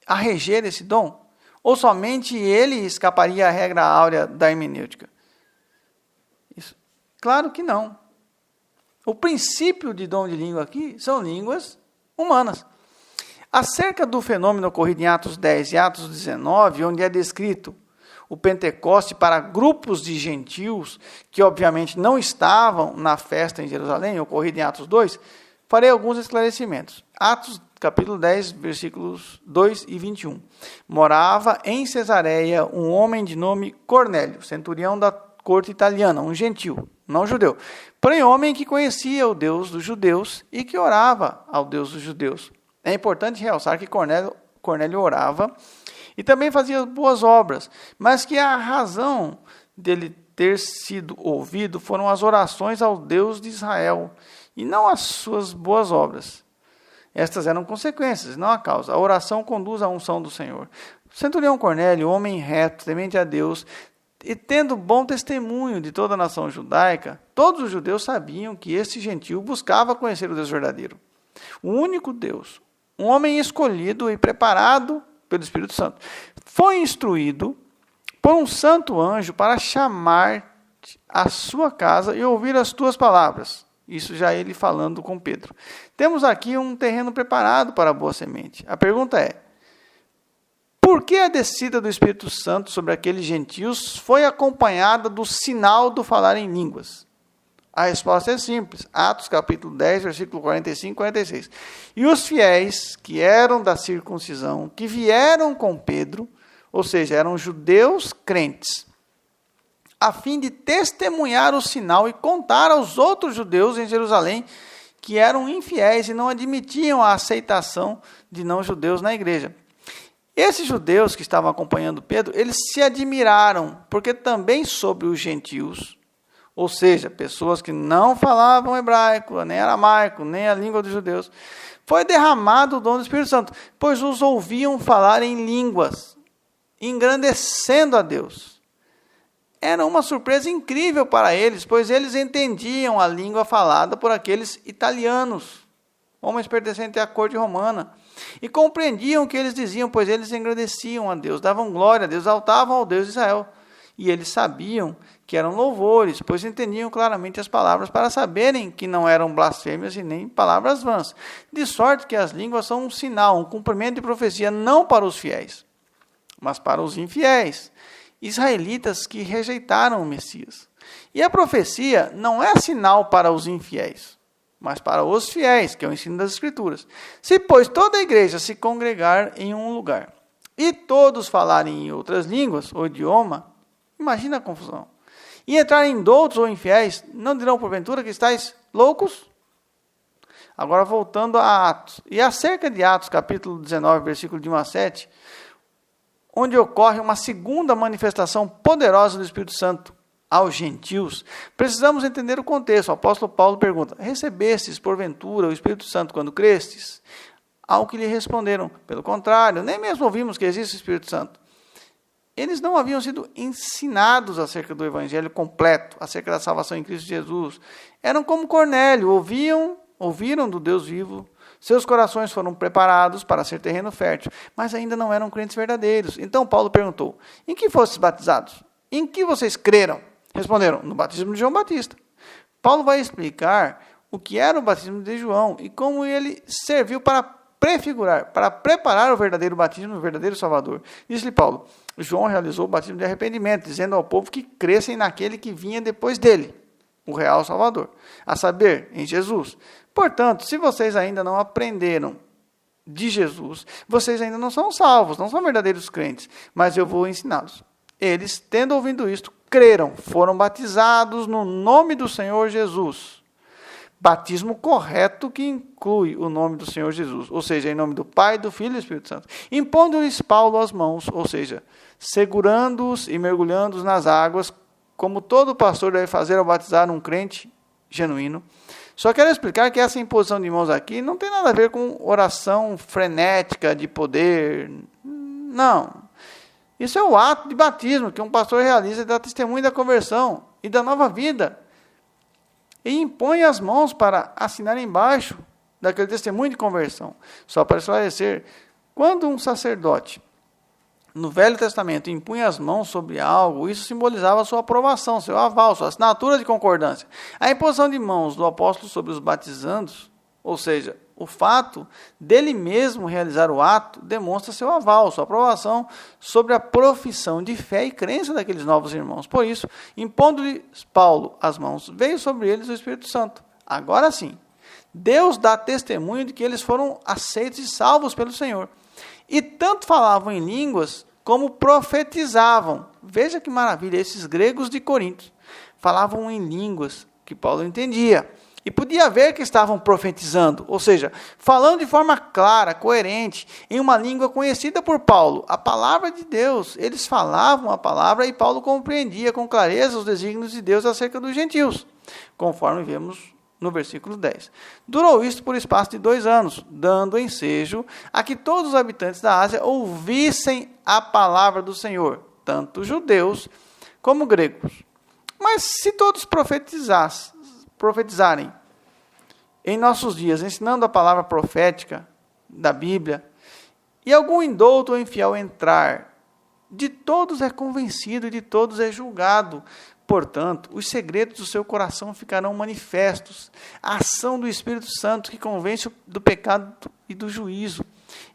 a reger esse dom? Ou somente ele escaparia à regra áurea da hermenêutica? Isso, claro que não. O princípio de dom de língua aqui são línguas humanas. Acerca do fenômeno ocorrido em Atos 10 e Atos 19, onde é descrito o Pentecoste para grupos de gentios, que obviamente não estavam na festa em Jerusalém, ocorrido em Atos 2, farei alguns esclarecimentos. Atos capítulo 10, versículos 2 e 21. Morava em Cesareia um homem de nome Cornélio, centurião da corte italiana, um gentil, não judeu, porém homem que conhecia o Deus dos judeus e que orava ao Deus dos judeus. É importante realçar que Cornélio orava e também fazia boas obras, mas que a razão dele ter sido ouvido foram as orações ao Deus de Israel e não as suas boas obras. Estas eram consequências, não a causa. A oração conduz à unção do Senhor. O centurião Cornélio, homem reto, temente a Deus, e tendo bom testemunho de toda a nação judaica, todos os judeus sabiam que este gentil buscava conhecer o Deus verdadeiro, o único Deus. Um homem escolhido e preparado pelo Espírito Santo. Foi instruído por um santo anjo para chamar-te à sua casa e ouvir as tuas palavras. Isso já ele falando com Pedro. Temos aqui um terreno preparado para a boa semente. A pergunta é: por que a descida do Espírito Santo sobre aqueles gentios foi acompanhada do sinal do falar em línguas? A resposta é simples. Atos capítulo 10, versículo 45 e 46. E os fiéis que eram da circuncisão, que vieram com Pedro, ou seja, eram judeus crentes, a fim de testemunhar o sinal e contar aos outros judeus em Jerusalém que eram infiéis e não admitiam a aceitação de não-judeus na igreja. Esses judeus que estavam acompanhando Pedro, eles se admiraram, porque também sobre os gentios, ou seja, pessoas que não falavam hebraico, nem aramaico, nem a língua dos judeus, foi derramado o dom do Espírito Santo, pois os ouviam falar em línguas, engrandecendo a Deus. Era uma surpresa incrível para eles, pois eles entendiam a língua falada por aqueles italianos, homens pertencentes à corte romana, e compreendiam o que eles diziam, pois eles engrandeciam a Deus, davam glória a Deus, exaltavam ao Deus de Israel. E eles sabiam que eram louvores, pois entendiam claramente as palavras para saberem que não eram blasfêmias e nem palavras vãs. De sorte que as línguas são um sinal, um cumprimento de profecia, não para os fiéis, mas para os infiéis, israelitas que rejeitaram o Messias. E a profecia não é sinal para os infiéis, mas para os fiéis, que é o ensino das Escrituras. Se, pois, toda a igreja se congregar em um lugar, e todos falarem em outras línguas ou idioma, imagina a confusão. E entrarem indoutos ou infiéis, não dirão porventura que estáis loucos? Agora voltando a Atos. E acerca de Atos, capítulo 19, versículo de 1 a 7, onde ocorre uma segunda manifestação poderosa do Espírito Santo aos gentios, precisamos entender o contexto. O apóstolo Paulo pergunta: recebestes porventura o Espírito Santo quando crestes? Ao que lhe responderam: pelo contrário, nem mesmo ouvimos que existe o Espírito Santo. Eles não haviam sido ensinados acerca do evangelho completo, acerca da salvação em Cristo Jesus. Eram como Cornélio, ouviram do Deus vivo, seus corações foram preparados para ser terreno fértil, mas ainda não eram crentes verdadeiros. Então Paulo perguntou: em que fostes batizados? Em que vocês creram? Responderam: no batismo de João Batista. Paulo vai explicar o que era o batismo de João e como ele serviu para prefigurar, para preparar o verdadeiro batismo, o verdadeiro Salvador. Disse-lhe Paulo: João realizou o batismo de arrependimento, dizendo ao povo que crescem naquele que vinha depois dele, o real Salvador, a saber, em Jesus. Portanto, se vocês ainda não aprenderam de Jesus, vocês ainda não são salvos, não são verdadeiros crentes, mas eu vou ensiná-los. Eles, tendo ouvido isto, creram, foram batizados no nome do Senhor Jesus. Batismo correto que inclui o nome do Senhor Jesus, ou seja, em nome do Pai, do Filho e do Espírito Santo. Impondo-lhes Paulo as mãos, ou seja, segurando-os e mergulhando-os nas águas, como todo pastor deve fazer ao batizar um crente genuíno. Só quero explicar que essa imposição de mãos aqui não tem nada a ver com oração frenética de poder. Não. Isso é o ato de batismo que um pastor realiza e dá testemunho da conversão e da nova vida. E impõe as mãos para assinar embaixo daquele testemunho de conversão. Só para esclarecer, quando um sacerdote, no Velho Testamento, impunha as mãos sobre algo, isso simbolizava a sua aprovação, seu aval, sua assinatura de concordância. A imposição de mãos do apóstolo sobre os batizandos, ou seja, o fato dele mesmo realizar o ato, demonstra seu aval, sua aprovação sobre a profissão de fé e crença daqueles novos irmãos. Por isso, impondo-lhe Paulo as mãos, veio sobre eles o Espírito Santo. Agora sim, Deus dá testemunho de que eles foram aceitos e salvos pelo Senhor. E tanto falavam em línguas, como profetizavam. Veja que maravilha, esses gregos de Corinto falavam em línguas que Paulo entendia. E podia ver que estavam profetizando, ou seja, falando de forma clara, coerente, em uma língua conhecida por Paulo, a palavra de Deus. Eles falavam a palavra e Paulo compreendia com clareza os desígnios de Deus acerca dos gentios, conforme vemos no versículo 10. Durou isto por espaço de 2 anos, dando ensejo a que todos os habitantes da Ásia ouvissem a palavra do Senhor, tanto judeus como gregos. Mas se todos profetizarem em nossos dias, ensinando a palavra profética da Bíblia, e algum indouto ou infiel entrar, de todos é convencido e de todos é julgado. Portanto, os segredos do seu coração ficarão manifestos, a ação do Espírito Santo que convence do pecado e do juízo.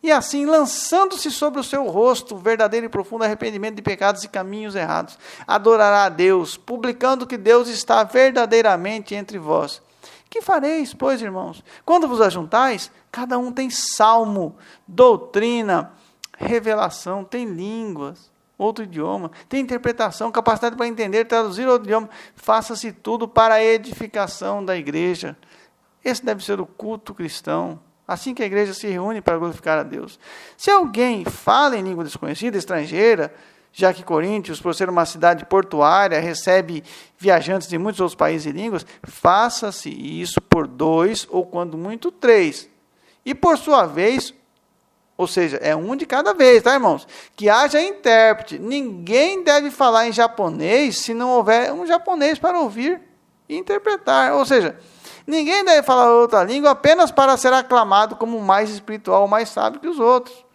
E assim, lançando-se sobre o seu rosto o verdadeiro e profundo arrependimento de pecados e caminhos errados, adorará a Deus, publicando que Deus está verdadeiramente entre vós. Que fareis, pois, irmãos? Quando vos ajuntais, cada um tem salmo, doutrina, revelação, tem línguas, outro idioma, tem interpretação, capacidade para entender, traduzir outro idioma. Faça-se tudo para a edificação da igreja. Esse deve ser o culto cristão. Assim que a igreja se reúne para glorificar a Deus. Se alguém fala em língua desconhecida, estrangeira, já que Coríntios, por ser uma cidade portuária, recebe viajantes de muitos outros países e línguas, faça-se isso por 2 ou, quando muito, 3. E por sua vez, ou seja, é um de cada vez, tá, irmãos? Que haja intérprete. Ninguém deve falar em japonês se não houver um japonês para ouvir e interpretar. Ou seja, ninguém deve falar outra língua apenas para ser aclamado como mais espiritual, mais sábio que os outros.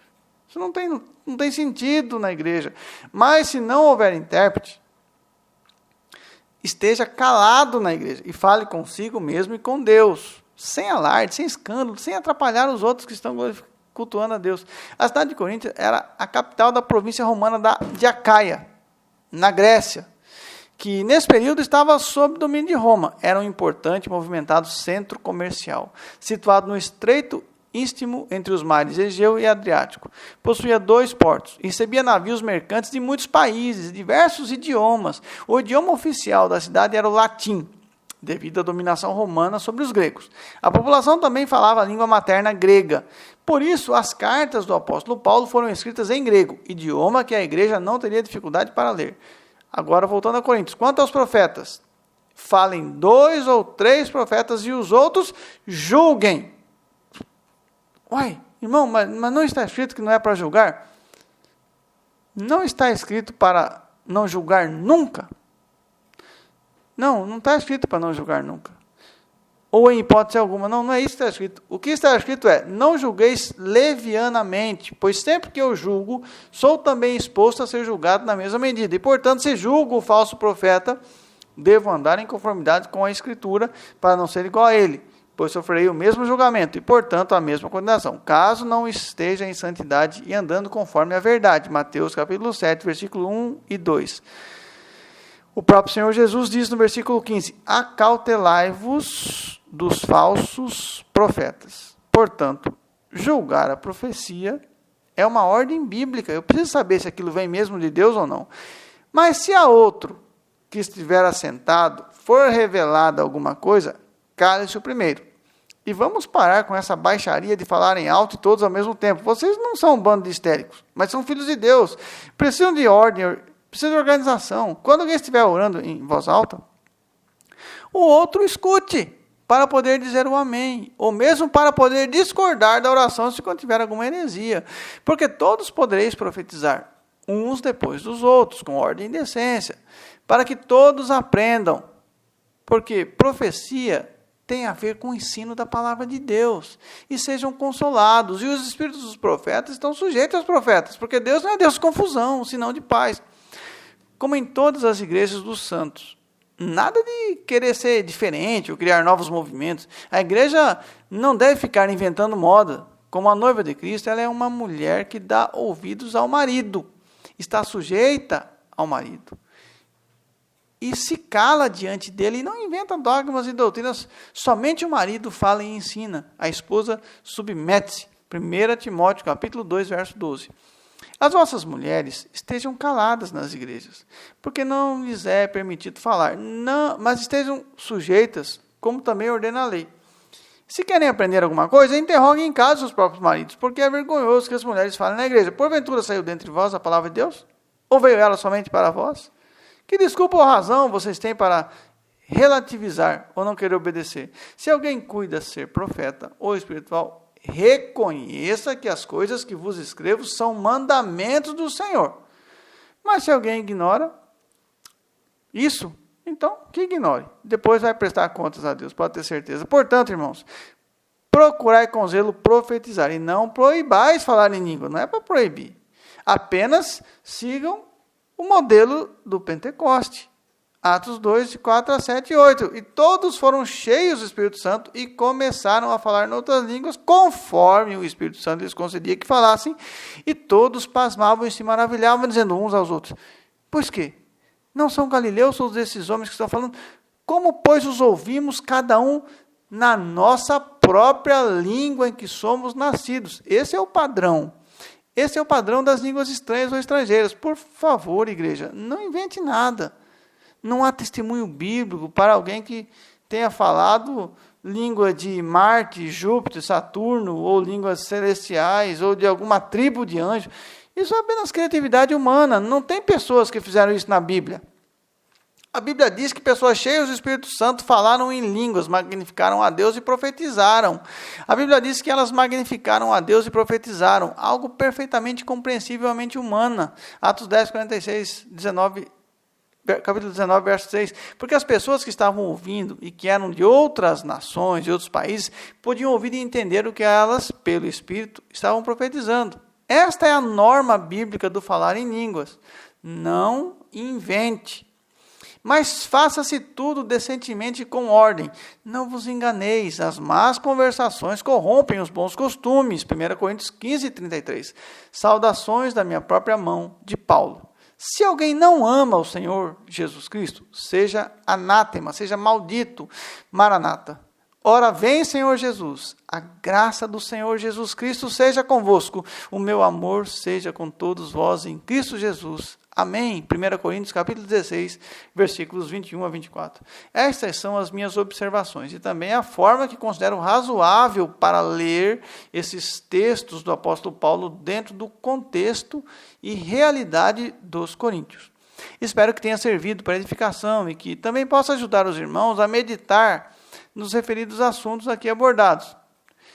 Isso não tem sentido na igreja. Mas se não houver intérprete, esteja calado na igreja e fale consigo mesmo e com Deus, sem alarde, sem escândalo, sem atrapalhar os outros que estão cultuando a Deus. A cidade de Corinto era a capital da província romana de Acaia, na Grécia, que nesse período estava sob domínio de Roma. Era um importante e movimentado centro comercial, situado no estreito istmo entre os mares Egeu e Adriático. Possuía 2 portos. Recebia navios mercantes de muitos países, diversos idiomas. O idioma oficial da cidade era o latim, devido à dominação romana sobre os gregos. A população também falava a língua materna grega. Por isso, as cartas do apóstolo Paulo foram escritas em grego, idioma que a igreja não teria dificuldade para ler. Agora, voltando a Coríntios. Quanto aos profetas, falem 2 ou 3 profetas e os outros julguem. Uai, irmão, mas não está escrito que não é para julgar? Não está escrito para não julgar nunca? Não está escrito para não julgar nunca. Ou em hipótese alguma. Não é isso que está escrito. O que está escrito é: não julgueis levianamente, pois sempre que eu julgo, sou também exposto a ser julgado na mesma medida. E, portanto, se julgo o falso profeta, devo andar em conformidade com a Escritura, para não ser igual a ele, pois sofrerei o mesmo julgamento e, portanto, a mesma condenação, caso não esteja em santidade e andando conforme a verdade. Mateus capítulo 7, versículo 1 e 2. O próprio Senhor Jesus diz no versículo 15: acautelai-vos dos falsos profetas. Portanto, julgar a profecia é uma ordem bíblica. Eu preciso saber se aquilo vem mesmo de Deus ou não. Mas se a outro que estiver assentado for revelada alguma coisa, cale-se o primeiro. E vamos parar com essa baixaria de falarem alto e todos ao mesmo tempo. Vocês não são um bando de histéricos, mas são filhos de Deus. Precisam de ordem, precisam de organização. Quando alguém estiver orando em voz alta, o outro escute, para poder dizer o amém, ou mesmo para poder discordar da oração se contiver alguma heresia. Porque todos podereis profetizar, uns depois dos outros, com ordem e decência, para que todos aprendam. Porque profecia tem a ver com o ensino da palavra de Deus. E sejam consolados. E os espíritos dos profetas estão sujeitos aos profetas, porque Deus não é Deus de confusão, senão de paz. Como em todas as igrejas dos santos. Nada de querer ser diferente ou criar novos movimentos. A igreja não deve ficar inventando moda. Como a noiva de Cristo, ela é uma mulher que dá ouvidos ao marido. Está sujeita ao marido. E se cala diante dele e não inventa dogmas e doutrinas. Somente o marido fala e ensina. A esposa submete-se. 1 Timóteo, capítulo 2, verso 12. As vossas mulheres estejam caladas nas igrejas, porque não lhes é permitido falar, não, mas estejam sujeitas, como também ordena a lei. Se querem aprender alguma coisa, interroguem em casa seus próprios maridos, porque é vergonhoso que as mulheres falem na igreja. Porventura saiu dentre vós a palavra de Deus? Ou veio ela somente para vós? Que desculpa ou razão vocês têm para relativizar ou não querer obedecer? Se alguém cuida ser profeta ou espiritual, reconheça que as coisas que vos escrevo são mandamentos do Senhor. Mas se alguém ignora isso, então que ignore. Depois vai prestar contas a Deus, pode ter certeza. Portanto, irmãos, procurai com zelo profetizar e não proibais falar em língua. Não é para proibir. Apenas sigam o modelo do Pentecoste. Atos 2, de 4 a 7 e 8. E todos foram cheios do Espírito Santo e começaram a falar em outras línguas, conforme o Espírito Santo lhes concedia que falassem. E todos pasmavam e se maravilhavam, dizendo uns aos outros: pois que? Não são galileus todos esses homens que estão falando? Como, pois, os ouvimos cada um na nossa própria língua em que somos nascidos? Esse é o padrão. Esse é o padrão das línguas estranhas ou estrangeiras. Por favor, igreja, não invente nada. Não há testemunho bíblico para alguém que tenha falado língua de Marte, Júpiter, Saturno, ou línguas celestiais, ou de alguma tribo de anjos. Isso é apenas criatividade humana. Não tem pessoas que fizeram isso na Bíblia. A Bíblia diz que pessoas cheias do Espírito Santo falaram em línguas, magnificaram a Deus e profetizaram. A Bíblia diz que elas magnificaram a Deus e profetizaram. Algo perfeitamente compreensivelmente humana. Atos 10, 46, 19, capítulo 19, verso 6, porque as pessoas que estavam ouvindo e que eram de outras nações, de outros países, podiam ouvir e entender o que elas, pelo Espírito, estavam profetizando. Esta é a norma bíblica do falar em línguas. Não invente. Mas faça-se tudo decentemente e com ordem. Não vos enganeis, as más conversações corrompem os bons costumes. 1 Coríntios 15, 33. Saudações da minha própria mão, de Paulo. Se alguém não ama o Senhor Jesus Cristo, seja anátema, seja maldito. Maranata. Ora vem, Senhor Jesus, a graça do Senhor Jesus Cristo seja convosco, o meu amor seja com todos vós em Cristo Jesus. Amém. 1 Coríntios capítulo 16, versículos 21 a 24. Estas são as minhas observações e também a forma que considero razoável para ler esses textos do apóstolo Paulo dentro do contexto e realidade dos coríntios. Espero que tenha servido para edificação e que também possa ajudar os irmãos a meditar nos referidos assuntos aqui abordados.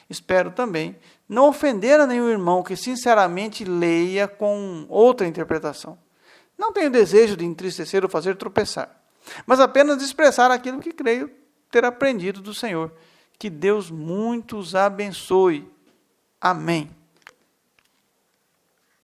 Espero também não ofender a nenhum irmão que sinceramente leia com outra interpretação. Não tenho desejo de entristecer ou fazer tropeçar, mas apenas de expressar aquilo que creio ter aprendido do Senhor. Que Deus muito os abençoe. Amém.